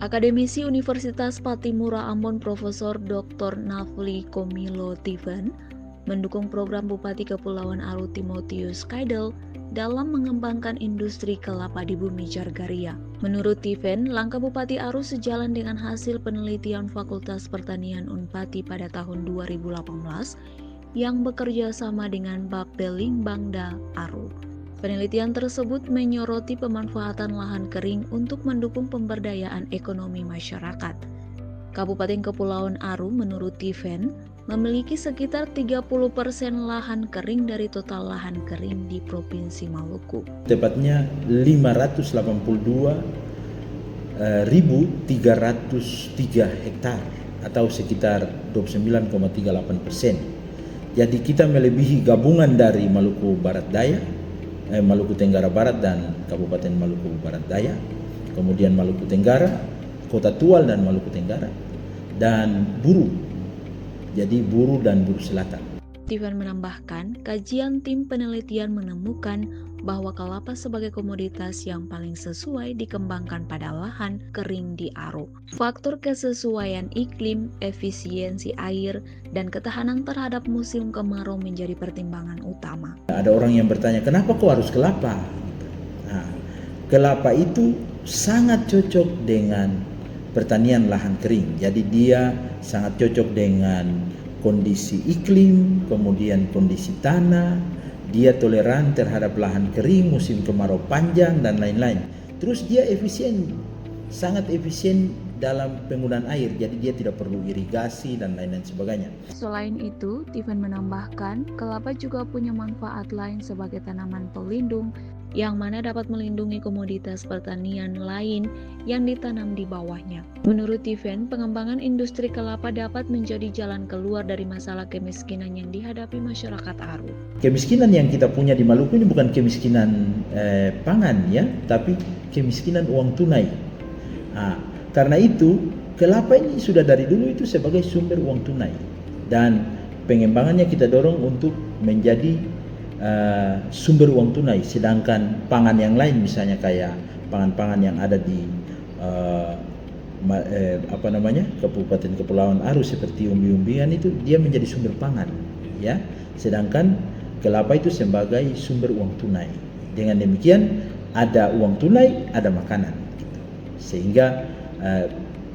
Akademisi Universitas Patimura Ambon Profesor Dr. Nafli Komilo Tiven mendukung program Bupati Kepulauan Aru Timotius Kaidel dalam mengembangkan industri kelapa di Bumi Jargaria. Menurut Tiven, langkah Bupati Aru sejalan dengan hasil penelitian Fakultas Pertanian Unpati pada tahun 2018 yang bekerja sama dengan Bappeling Bangda Aru. Penelitian tersebut menyoroti pemanfaatan lahan kering untuk mendukung pemberdayaan ekonomi masyarakat. Kabupaten Kepulauan Aru menurut Tiven memiliki sekitar 30% lahan kering dari total lahan kering di Provinsi Maluku. Tepatnya 582.303 hektar atau sekitar 29,38%. Jadi kita melebihi gabungan dari Maluku Barat Daya, Maluku Tenggara Barat dan Kabupaten Maluku Barat Daya, kemudian Maluku Tenggara, Kota Tual dan Maluku Tenggara, dan Buru. Jadi Buru dan Buru Selatan. Tiven menambahkan, kajian tim penelitian menemukan bahwa kelapa sebagai komoditas yang paling sesuai dikembangkan pada lahan kering di Aru. Faktor kesesuaian iklim, efisiensi air, dan ketahanan terhadap musim kemarau menjadi pertimbangan utama. Ada orang yang bertanya, kenapa kok harus kelapa? Nah, kelapa itu sangat cocok dengan pertanian lahan kering. Jadi dia sangat cocok dengan kondisi iklim, kemudian kondisi tanah, dia toleran terhadap lahan kering, musim kemarau panjang, dan lain-lain. Terus dia efisien, sangat efisien dalam penggunaan air, jadi dia tidak perlu irigasi dan lain-lain sebagainya. Selain itu, Tiven menambahkan, kelapa juga punya manfaat lain sebagai tanaman pelindung, yang mana dapat melindungi komoditas pertanian lain yang ditanam di bawahnya. Menurut Tiven, pengembangan industri kelapa dapat menjadi jalan keluar dari masalah kemiskinan yang dihadapi masyarakat Aru. Kemiskinan yang kita punya di Maluku ini bukan kemiskinan pangan ya, tapi kemiskinan uang tunai. Nah, karena itu kelapa ini sudah dari dulu itu sebagai sumber uang tunai, dan pengembangannya kita dorong untuk menjadi sumber uang tunai, sedangkan pangan yang lain misalnya kayak pangan-pangan yang ada di Kabupaten Kepulauan Aru seperti umbi-umbian itu dia menjadi sumber pangan ya, sedangkan kelapa itu sebagai sumber uang tunai. Dengan demikian ada uang tunai, ada makanan gitu. Sehingga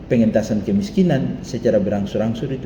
pengentasan kemiskinan secara berangsur-angsur itu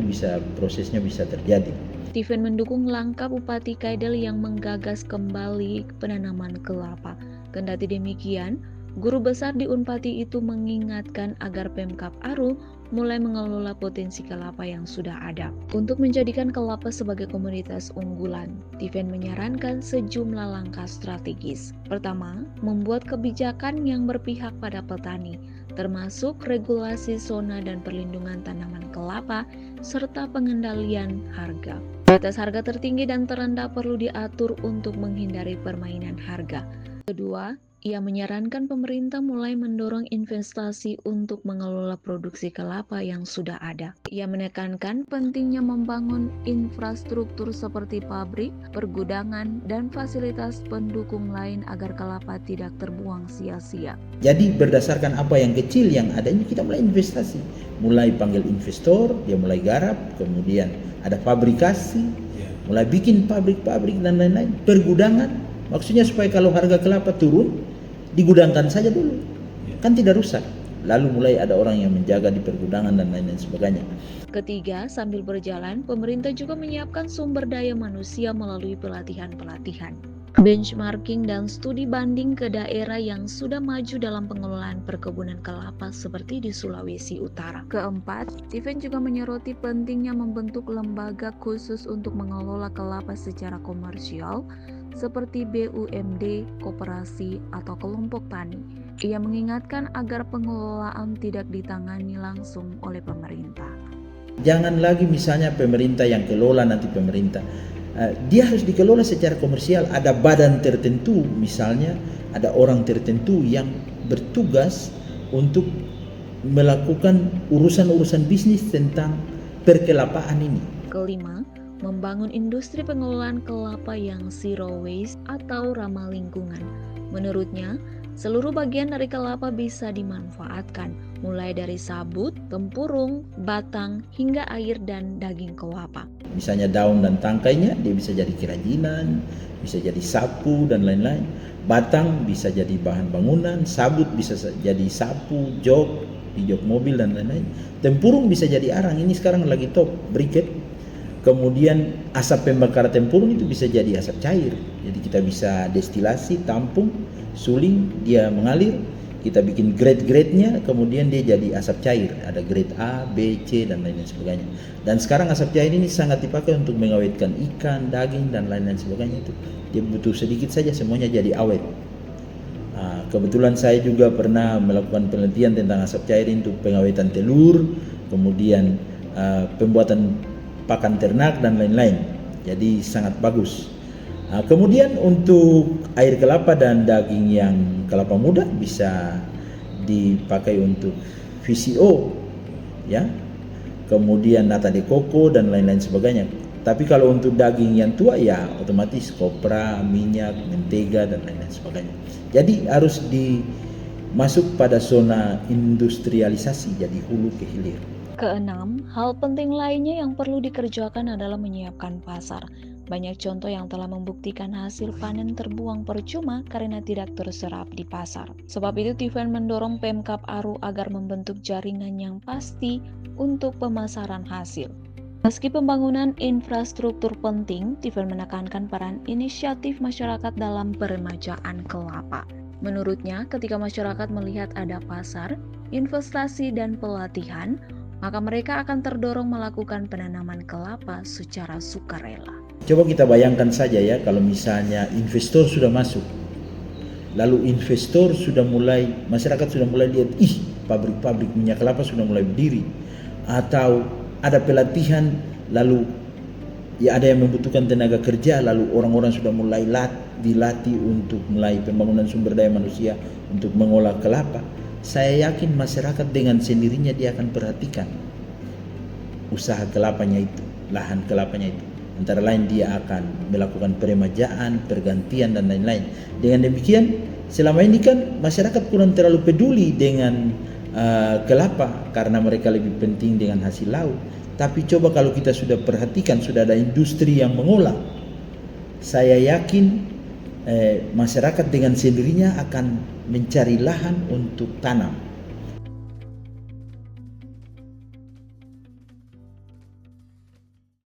prosesnya bisa terjadi. Tiven mendukung langkah Bupati Kaidel yang menggagas kembali penanaman kelapa. Kendati demikian, guru besar di Unpati itu mengingatkan agar Pemkab Aru mulai mengelola potensi kelapa yang sudah ada. Untuk menjadikan kelapa sebagai komoditas unggulan, Tiven menyarankan sejumlah langkah strategis. Pertama, membuat kebijakan yang berpihak pada petani, termasuk regulasi zona dan perlindungan tanaman kelapa, serta pengendalian harga. Batas harga tertinggi dan terendah perlu diatur untuk menghindari permainan harga. Kedua, ia menyarankan pemerintah mulai mendorong investasi untuk mengelola produksi kelapa yang sudah ada. Ia menekankan pentingnya membangun infrastruktur seperti pabrik, pergudangan, dan fasilitas pendukung lain agar kelapa tidak terbuang sia-sia. Jadi berdasarkan apa yang kecil yang ada ini kita mulai investasi. Mulai panggil investor, dia mulai garap, kemudian ada fabrikasi, mulai bikin pabrik-pabrik dan lain-lain. Pergudangan, maksudnya supaya kalau harga kelapa turun, digudangkan saja dulu, kan tidak rusak. Lalu mulai ada orang yang menjaga di pergudangan dan lain-lain sebagainya. Ketiga, sambil berjalan, pemerintah juga menyiapkan sumber daya manusia melalui pelatihan-pelatihan, benchmarking, dan studi banding ke daerah yang sudah maju dalam pengelolaan perkebunan kelapa seperti di Sulawesi Utara. Keempat, Tiven juga menyoroti pentingnya membentuk lembaga khusus untuk mengelola kelapa secara komersial seperti BUMD, koperasi, atau kelompok tani. Ia mengingatkan agar pengelolaan tidak ditangani langsung oleh pemerintah. Jangan lagi misalnya pemerintah yang kelola nanti pemerintah. Dia harus dikelola secara komersial. Ada badan tertentu, misalnya ada orang tertentu yang bertugas untuk melakukan urusan-urusan bisnis tentang perkelapaan ini. Kelima, membangun industri pengelolaan kelapa yang zero waste atau ramah lingkungan. Menurutnya, seluruh bagian dari kelapa bisa dimanfaatkan mulai dari sabut, tempurung, batang, hingga air dan daging kelapa. Misalnya daun dan tangkainya dia bisa jadi kerajinan, bisa jadi sapu dan lain-lain. Batang bisa jadi bahan bangunan, sabut bisa jadi sapu, jok, di jok mobil dan lain-lain. Tempurung bisa jadi arang, ini sekarang lagi top, briket. Kemudian asap pembakar tempurung itu bisa jadi asap cair. Jadi kita bisa destilasi, tampung, suling, dia mengalir. Kita bikin grade-grade-nya, kemudian dia jadi asap cair. Ada grade A, B, C, dan lain-lain sebagainya. Dan sekarang asap cair ini sangat dipakai untuk mengawetkan ikan, daging, dan lain-lain sebagainya itu. Dia butuh sedikit saja, semuanya jadi awet. Kebetulan saya juga pernah melakukan penelitian tentang asap cair untuk pengawetan telur, kemudian pembuatan pakan ternak, dan lain-lain. Jadi sangat bagus. Kemudian untuk air kelapa dan daging yang kelapa muda bisa dipakai untuk VCO, ya. Kemudian nata de coco dan lain-lain sebagainya. Tapi kalau untuk daging yang tua ya otomatis kopra, minyak, mentega dan lain-lain sebagainya. Jadi harus masuk pada zona industrialisasi, jadi hulu ke hilir. Keenam, hal penting lainnya yang perlu dikerjakan adalah menyiapkan pasar. Banyak contoh yang telah membuktikan hasil panen terbuang percuma karena tidak terserap di pasar. Sebab itu Tiffen mendorong Pemkab Aru agar membentuk jaringan yang pasti untuk pemasaran hasil. Meski pembangunan infrastruktur penting, Tiffen menekankan peran inisiatif masyarakat dalam peremajaan kelapa. Menurutnya, ketika masyarakat melihat ada pasar, investasi, dan pelatihan, maka mereka akan terdorong melakukan penanaman kelapa secara sukarela. Coba kita bayangkan saja ya, kalau misalnya investor sudah masuk, lalu investor sudah mulai, masyarakat sudah mulai lihat, pabrik-pabrik minyak kelapa sudah mulai berdiri, atau ada pelatihan, lalu ya ada yang membutuhkan tenaga kerja, lalu orang-orang sudah mulai dilatih untuk mulai pembangunan sumber daya manusia untuk mengolah kelapa. Saya yakin masyarakat dengan sendirinya dia akan perhatikan usaha kelapanya itu, lahan kelapanya itu. Antara lain dia akan melakukan peremajaan, pergantian dan lain-lain. Dengan demikian, selama ini kan masyarakat kurang terlalu peduli dengan kelapa karena mereka lebih penting dengan hasil laut. Tapi coba kalau kita sudah perhatikan, sudah ada industri yang mengolah, saya yakin masyarakat dengan sendirinya akan mencari lahan untuk tanam.